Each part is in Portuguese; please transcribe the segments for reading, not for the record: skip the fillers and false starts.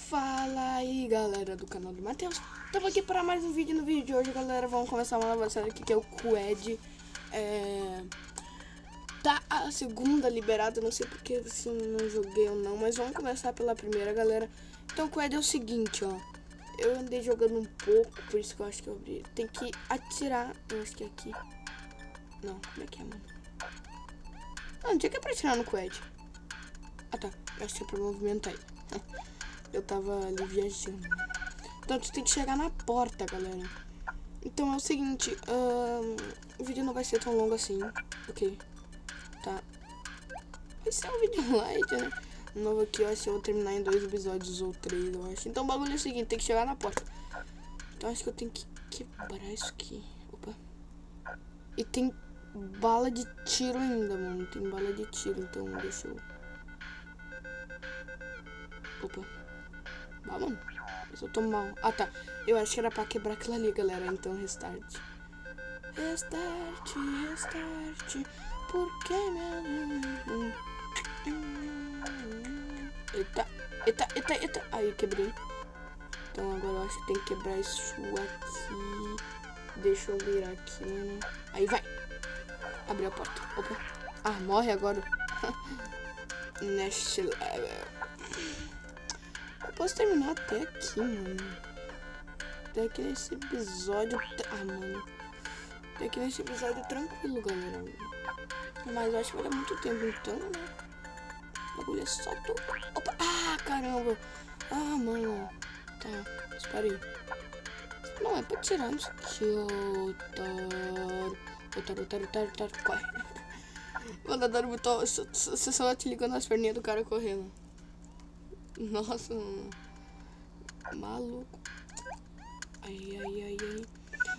Fala aí, galera do canal do Matheus. Estamos aqui para mais um vídeo. No vídeo de hoje, galera, vamos começar uma nova série aqui, que é o Qued. Tá a segunda liberada, não sei porque se não joguei ou não, mas vamos começar pela primeira, galera. Então o Qued é o seguinte, ó. Eu andei jogando um pouco, por isso que eu acho que eu abri. Tem que atirar, eu acho que é aqui. Não, como é que é, mano? Não tinha que é pra atirar no Qued. Ah tá, eu acho que é pra movimentar ele. Eu tava ali viajando. Então tu tem que chegar na porta, galera. Então é o seguinte, o vídeo não vai ser tão longo assim, ok? Tá. Vai ser um vídeo light, né? Novo aqui, eu acho que eu vou terminar em 2 episódios ou 3, eu acho. Então o bagulho é o seguinte, tem que chegar na porta. Então acho que eu tenho que quebrar isso aqui. Opa. E tem bala de tiro ainda, mano. Tem bala de tiro, então deixa eu... Opa. Ah, mano. Mas eu tô mal. Ah, tá. Eu acho que era pra quebrar aquilo ali, galera. Então, restart. Restart. Porque meu... Eita. Aí, quebrei. Então, agora eu acho que tem que quebrar isso aqui. Deixa eu virar aqui, mano. Aí, vai. Abriu a porta. Opa. Ah, morre agora. Next level. Eu posso terminar até aqui, mano. Até aqui nesse episódio... Ah, mano. Até aqui nesse episódio tranquilo, galera. Mas eu acho que vai dar muito tempo, então, né? O bagulho é só tu... Opa! Ah, caramba! Ah, mano. Tá, espera aí. Não, é pra tirar isso aqui, otário. Corre. Mano, adoro botar... Você só te ligando nas perninhas do cara correndo. Nossa, mano. Maluco. Ai.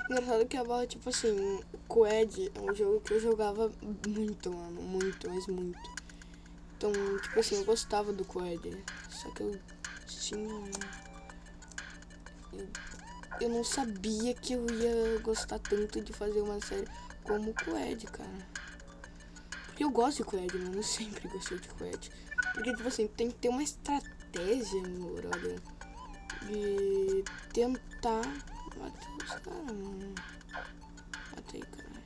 Engraçado que a bala, tipo assim, o Qued é um jogo que eu jogava muito, mano. Mas muito. Então, tipo assim, eu gostava do Qued. Só que eu tinha... Eu não sabia que eu ia gostar tanto de fazer uma série como o Qued, cara. Porque eu gosto de Qued, mano. Eu sempre gostei de Qued. Porque, tipo assim, tem que ter uma estratégia, meu brother, de tentar matar os caras, mano. Matei, cara.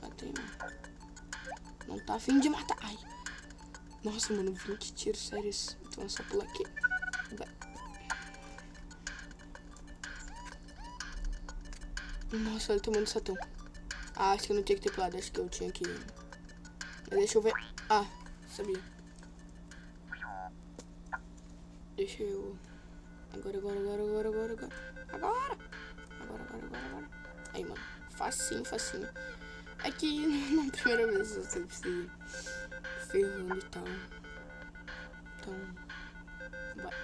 Matei, mano. Não tá afim de matar. Ai. Nossa, mano, 20 tiros sérios. Então é só pular aqui. Vai. Nossa, olha o tamanho do satão. Ah, acho que eu não tinha que ter pulado. Acho que eu tinha que... Deixa eu ver. Ah, sabia. Deixa eu... Agora. Aí, mano. Facinho. É que na primeira vez eu sempre se ferrando e tal. Então... Vai.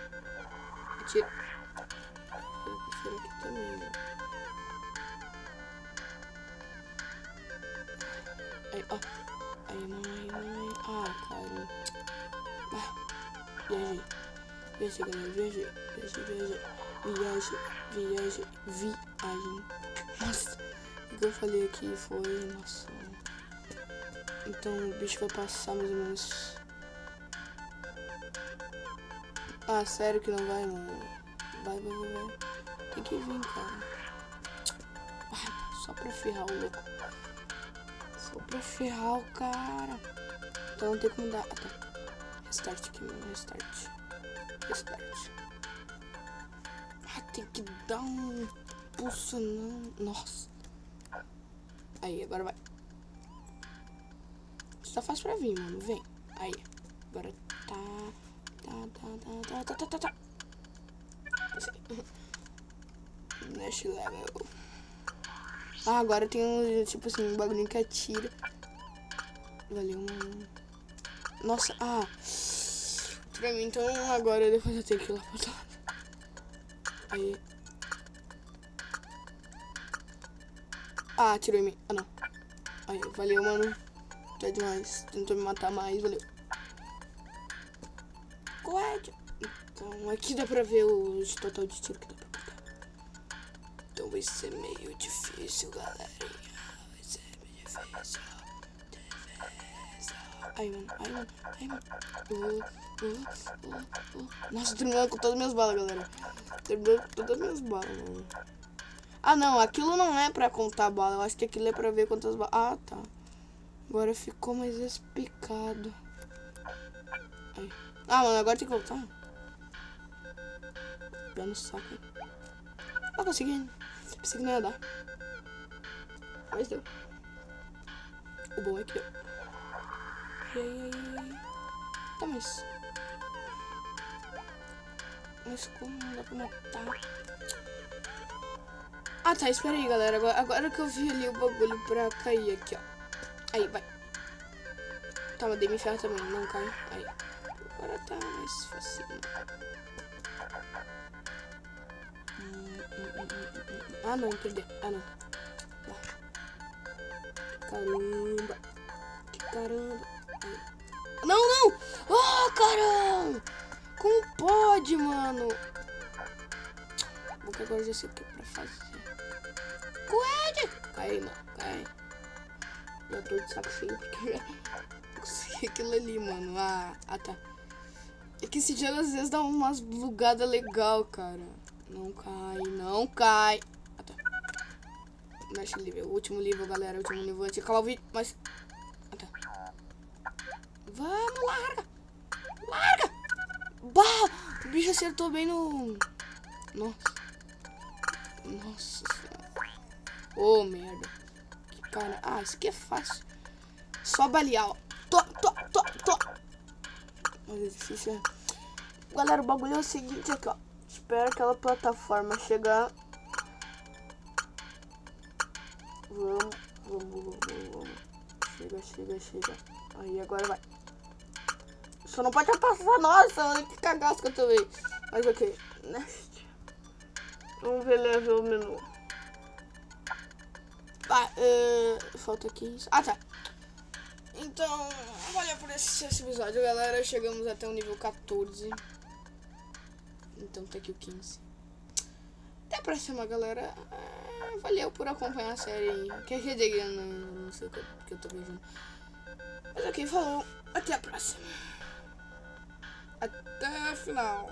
Atira. Atira aqui também, né? Aí, ó. Aí, mamãe. Ah, cara. Viajei. Viajei, galera, viajei. Nossa, o que eu falei aqui foi, nossa. Então o bicho vai passar mais ou menos. Ah, sério que não vai, mano? Vai. Tem que vir, cara. Ai, só pra ferrar o louco. Só pra ferrar o cara. Então não tem como dar. Ah, tá. Restart aqui, mano, restart. Ah, tem que dar um pulso, não. Nossa. Aí, agora vai. Isso tá fácil pra vir, mano. Vem. Aí. Agora tá. Next level. Ah, agora tem um, tipo assim, um bagulho que atira. Valeu, mano. Nossa, pra mim, então agora depois eu tenho que ir lá pro outro lado. Aí. Ah, atirou em mim. Ah, não. Aí, valeu, mano. Tá demais. Tentou me matar mais, valeu. Qued. Então, aqui dá pra ver o total de tiro que dá pra botar. Então vai ser meio difícil, galerinha. Vai ser meio difícil. Ai, mano. Nossa, terminando com todas as minhas balas, galera. Terminando com todas as minhas balas, mano. Ah, não. Aquilo não é pra contar bala. Eu acho que aquilo é pra ver quantas balas... Ah, tá. Agora ficou mais explicado. Aí. Ah, mano, agora tem que voltar. Pegando o saco. Ah, consegui. Pensei que não ia dar. Mas deu. O bom é que deu. Tá, mas como não dá pra matar? Ah, tá, espera aí, galera. Agora que eu vi ali o bagulho pra cair aqui, ó. Aí, vai. Tá, mas dei me ferro também, não cai. Aí. Agora tá mais fácil. Ah, não, perdi. Ah, não. Caramba. Que caramba. Aí. Não, não! Ah, caramba! Como pode, mano? Porque agora eu já sei o que é pra fazer. Coelho! Cai, mano, cai. Já tô de saco cheio porque eu já consegui aquilo ali, mano. Ah, tá. É que esse jogo às vezes dá umas bugadas legal, cara. Não cai, não cai. Ah, tá. Mexe nível. O último nível, galera. O último nível antes de acabar o vídeo, mas... Ah, tá. Vamos, larga! Larga! Bah! O bicho acertou bem no... Nossa. Nossa senhora. Ô, merda. Que cara... Ah, isso aqui é fácil. Só balear, ó. Tô. Mas é difícil, né? Galera, o bagulho é o seguinte aqui, ó. Espera aquela plataforma chegar. Vamos. Chega. Aí, agora vai. Só não pode passar. Nossa, que cagaço que eu tomei. Mas ok. Vamos ver level menu. Falta 15. Ah, tá. Então, valeu por esse episódio, galera. Chegamos até o nível 14. Então tá aqui o 15. Até a próxima, galera. Valeu por acompanhar a série. Quer dizer, não sei o que eu tô vendo. Mas ok, falou. Até a próxima. Até o final.